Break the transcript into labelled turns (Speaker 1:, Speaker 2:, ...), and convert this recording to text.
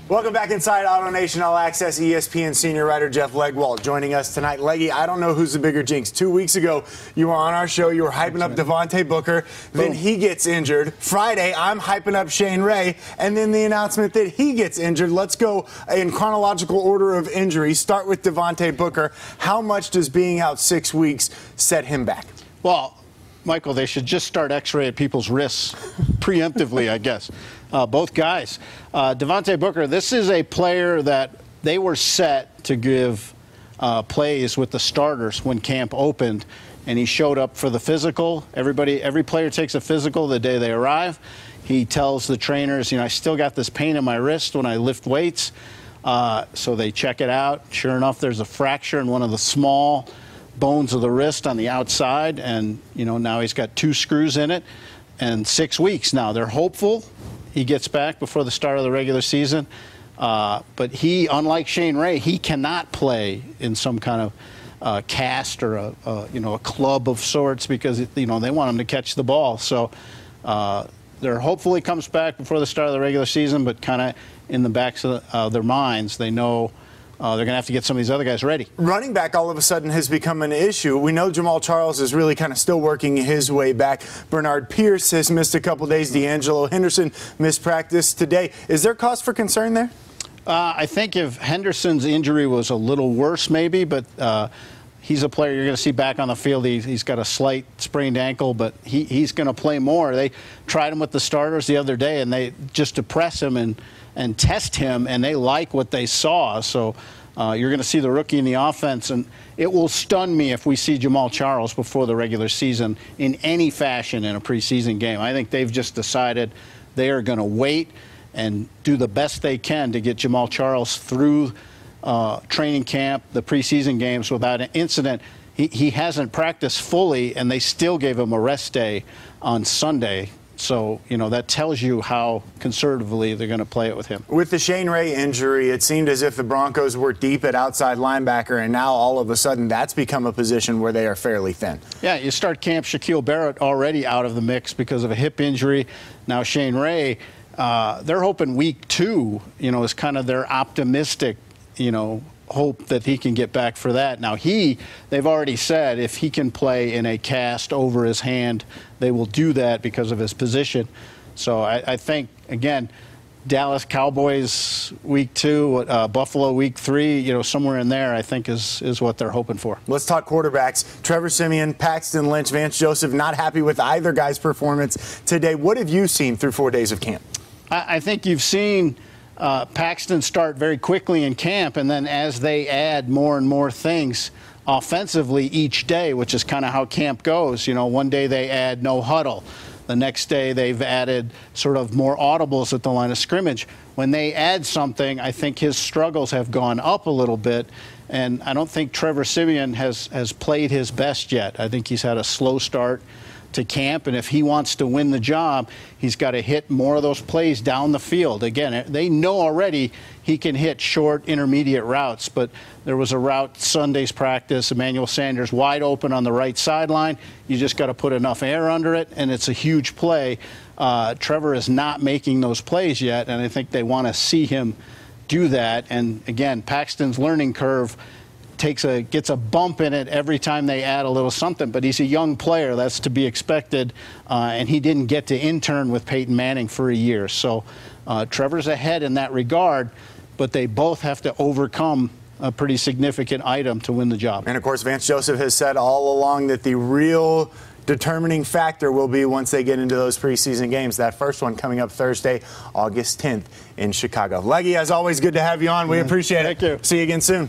Speaker 1: Welcome back inside Auto Nation All Access. ESPN senior writer Jeff Legwold joining us tonight. Leggy, I don't know who's the bigger jinx. 2 weeks ago, you were on our show. You were hyping up Devante Booker. Then he gets injured. Friday, I'm hyping up Shane Ray. And then the announcement that he gets injured. Let's go in chronological order of injuries. Start with Devante Booker. How much does being out 6 weeks set him back?
Speaker 2: Well, Michael, they should just start x-ray at people's wrists preemptively, I guess. Both guys. Devante Booker, this is a player that they were set to give plays with the starters when camp opened, and he showed up for the physical. Every player takes a physical the day they arrive. He tells the trainers, I still got this pain in my wrist when I lift weights. So they check it out. Sure enough, there's a fracture in one of the small bones of the wrist on the outside, and now he's got 2 screws in it, and 6 weeks now. They're hopeful he gets back before the start of the regular season, but he, unlike Shane Ray, he cannot play in some kind of cast or a club of sorts because they want him to catch the ball. So they're hopeful he comes back before the start of the regular season, but kind of in the backs of their minds, they know they're going to have to get some of these other guys ready. Running back all of a sudden has become an issue. We know Jamaal Charles is really kind of still working his way back. Bernard Pierce has missed a couple days. D'Angelo Henderson missed practice today. Is there cause for concern there? I think if Henderson's injury was a little worse maybe, but he's a player you're going to see back on the field. He's got a slight sprained ankle, but he's going to play more. They tried him with the starters the other day, and they just to press him and test him, and they like what they saw. So you're going to see the rookie in the offense, and it will stun me if we see Jamaal Charles before the regular season in any fashion in a preseason game. I think they've just decided they are going to wait and do the best they can to get Jamaal Charles through training camp, the preseason games without an incident. He hasn't practiced fully, and they still gave him a rest day on Sunday. So, that tells you how conservatively they're going to play it with him. With the Shane Ray injury, it seemed as if the Broncos were deep at outside linebacker, and now all of a sudden that's become a position where they are fairly thin. Yeah, you start camp Shaquille Barrett already out of the mix because of a hip injury. Now Shane Ray, they're hoping week 2, is kind of their optimistic, hope that he can get back for that. Now they've already said if he can play in a cast over his hand, they will do that because of his position. So I think, again, Dallas Cowboys week 2, Buffalo week 3, somewhere in there, I think is what they're hoping for. Let's talk quarterbacks. Trevor Siemian, Paxton, Lynch, Vance Joseph, not happy with either guy's performance today. What have you seen through 4 days of camp? I think you've seen Paxton start very quickly in camp, and then as they add more and more things offensively each day, which is kind of how camp goes. One day they add no huddle. The next day they've added sort of more audibles at the line of scrimmage. When they add something, I think his struggles have gone up a little bit, and I don't think Trevor Siemian has played his best yet. I think he's had a slow start to camp, and if he wants to win the job, he's got to hit more of those plays down the field. Again, they know already he can hit short, intermediate routes, but there was a route Sunday's practice, Emmanuel Sanders wide open on the right sideline. You just got to put enough air under it, and it's a huge play. Trevor is not making those plays yet, and I think they want to see him do that. And again, Paxton's learning curve gets a bump in it every time they add a little something, but he's a young player. That's to be expected, and he didn't get to intern with Peyton Manning for a year. So Trevor's ahead in that regard, but they both have to overcome a pretty significant item to win the job. And, of course, Vance Joseph has said all along that the real determining factor will be once they get into those preseason games. That first one coming up Thursday, August 10th in Chicago. Leggy, as always, good to have you on. We appreciate it. Thank you. See you again soon.